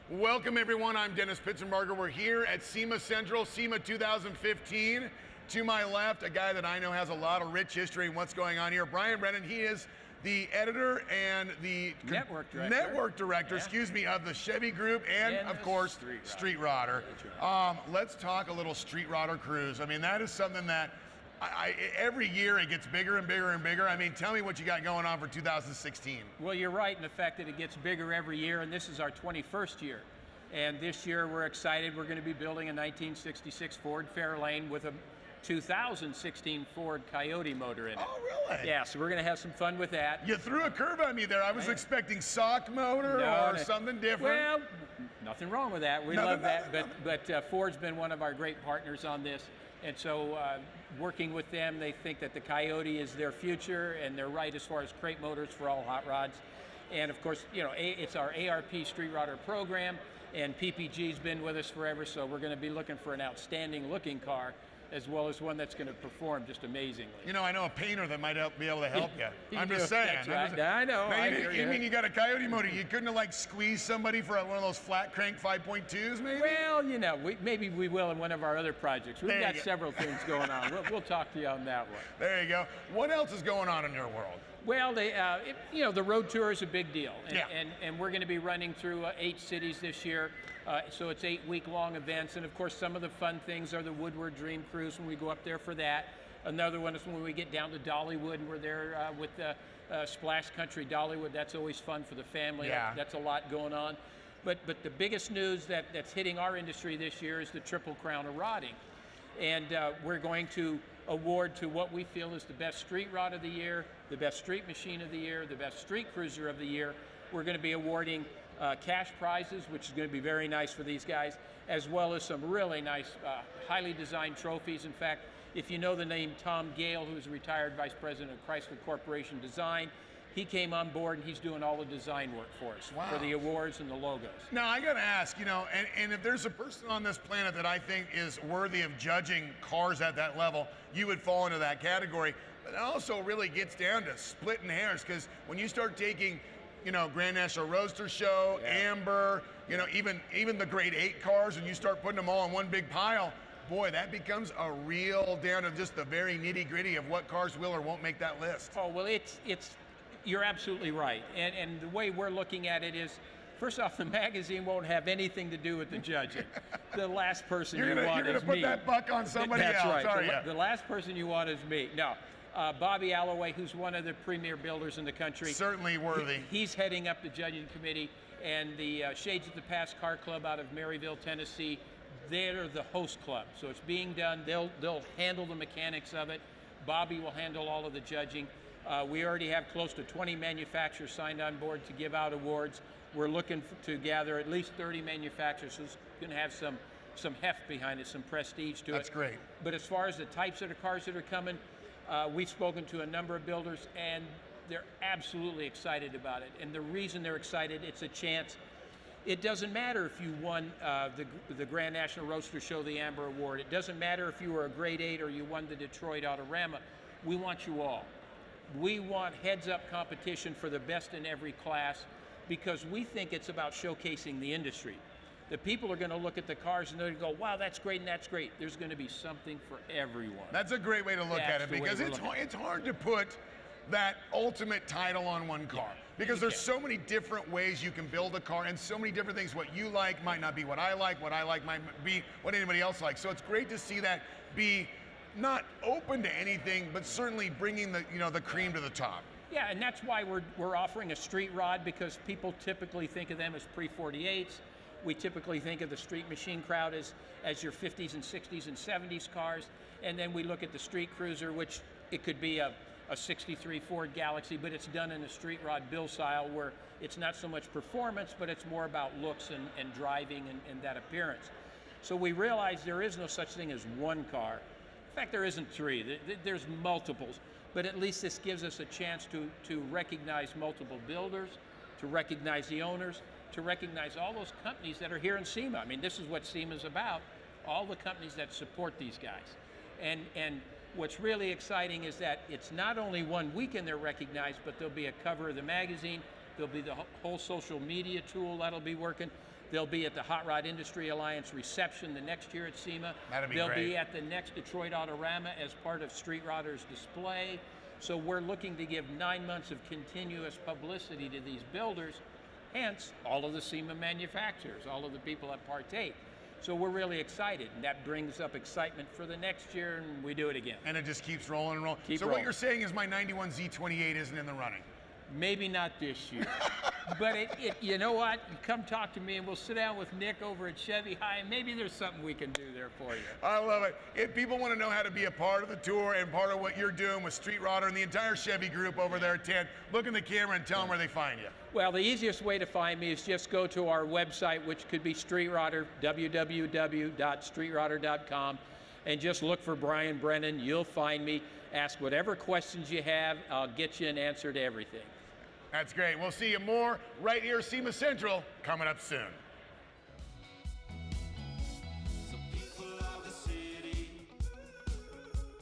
Welcome everyone, I'm Dennis Pittsenbarger. We're here at SEMA Central, SEMA 2015. To my left, a guy that I know has a lot of rich history in what's going on here, Brennan. He is the editor and the network director, of the Chevy Group and of course, Street Rodder. Let's talk a little Street Rodder cruise. I mean, that is something that every year it gets bigger and bigger and bigger. I mean, tell me what you got going on for 2016. Well, you're right in the fact that it gets bigger every year, and this is our 21st year. And this year we're excited. We're going to be building a 1966 Ford Fairlane with a 2016 Ford Coyote motor in it. Oh, really? Yeah, so we're going to have some fun with that. You threw a curve on me there. I was expecting sock motor or something different. Well, nothing wrong with that. We love that. But Ford's been one of our great partners on this. And so working with them, they think that the Coyote is their future, and they're right as far as crate motors for all hot rods. And of course, you know, it's our ARP Street Rodder program, and PPG's been with us forever, so we're going to be looking for an outstanding looking car, as well as one that's going to perform just amazingly. You know, I know a painter that might be able to help you. I'm just saying. That's right. I know. You mean you got a Coyote motor? You couldn't have like squeezed somebody for one of those flat crank 5.2s, maybe? Well, you know, maybe we will in one of our other projects. We've got several things going on. We'll talk to you on that one. There you go. What else is going on in your world? Well, the road tour is a big deal, and we're going to be running through 8 cities this year. So it's 8-week-long events, and of course some of the fun things are the Woodward Dream Cruise when we go up there for that. Another one is when we get down to Dollywood and we're there with the Splash Country Dollywood. That's always fun for the family. Yeah. That's a lot going on. But the biggest news that's hitting our industry this year is the Triple Crown of Rodding. And we're going to award to what we feel is the best street rod of the year, the best street machine of the year, the best street cruiser of the year. We're going to be awarding cash prizes, which is going to be very nice for these guys, as well as some really nice, highly designed trophies. In fact, if you know the name Tom Gale, who's a retired vice president of Chrysler Corporation Design, he came on board and he's doing all the design work for us, for the awards and the logos. Now, I got to ask, you know, and if there's a person on this planet that I think is worthy of judging cars at that level, you would fall into that category. But it also really gets down to splitting hairs, because when you start taking, you know, Grand National Roadster Show, Amber, you know, even the Grade 8 cars, and you start putting them all in one big pile, boy, that becomes a real down to just the very nitty-gritty of what cars will or won't make that list. Oh, well, you're absolutely right. And the way we're looking at it is, first off, the magazine won't have anything to do with the judging. The last person you want is me. You're going to put that buck on somebody else. That's right. The last person you want is me. No. Bobby Alloway, who's one of the premier builders in the country. Certainly worthy. He's heading up the judging committee, and the Shades of the Past Car Club out of Maryville, Tennessee, they're the host club. So it's being done. They'll handle the mechanics of it. Bobby will handle all of the judging. We already have close to 20 manufacturers signed on board to give out awards. We're looking to gather at least 30 manufacturers, so it's going to have some heft behind it, some prestige to it. That's great. But as far as the types of the cars that are coming, we've spoken to a number of builders, and they're absolutely excited about it. And the reason they're excited, it's a chance. It doesn't matter if you won the Grand National Roadster Show, the Amber Award. It doesn't matter if you were a Grade 8 or you won the Detroit Autorama. We want you all. We want heads-up competition for the best in every class, because we think it's about showcasing the industry. The people are going to look at the cars and they're going to go, wow, that's great and that's great. There's going to be something for everyone. That's a great way to look at it, because it's hard to put that ultimate title on one car, because there's so many different ways you can build a car, and so many different things. What you like might not be what I like might be what anybody else likes. So it's great to see that be not open to anything, but certainly bringing the cream to the top. Yeah, and that's why we're offering a street rod, because people typically think of them as pre-48s. We typically think of the street machine crowd as your 50s and 60s and 70s cars, and then we look at the street cruiser, which it could be a 63 Ford Galaxy, but it's done in a street rod build style where it's not so much performance, but it's more about looks and driving and that appearance. So we realize there is no such thing as one car. In fact, there isn't 3. There's multiples, but at least this gives us a chance to recognize multiple builders, to recognize the owners, to recognize all those companies that are here in SEMA. I mean, this is what SEMA is about, all the companies that support these guys. And what's really exciting is that it's not only one weekend they're recognized, but there'll be a cover of the magazine, there'll be the whole social media tool that'll be working, They'll be at the Hot Rod Industry Alliance reception the next year at SEMA. That'd be They'll great. be at the next Detroit Autorama as part of Street Rodder's display. So we're looking to give 9 months of continuous publicity to these builders, hence all of the SEMA manufacturers, all of the people that partake. So we're really excited, and that brings up excitement for the next year, and we do it again. And it just keeps rolling and rolling. Keep so rolling. what you're saying is my 91 Z28 isn't in the running. Maybe not this year, but you know what? You come talk to me and we'll sit down with Nick over at Chevy High, and maybe there's something we can do there for you. I love it. If people want to know how to be a part of the tour and part of what you're doing with Street Rodder and the entire Chevy group over there at 10, look in the camera and tell them where they find you. Well, the easiest way to find me is just go to our website, which could be Street Rodder, www.streetrodder.com, and just look for Brian Brennan. You'll find me. Ask whatever questions you have. I'll get you an answer to everything. That's great. We'll see you more right here, SEMA Central, coming up soon.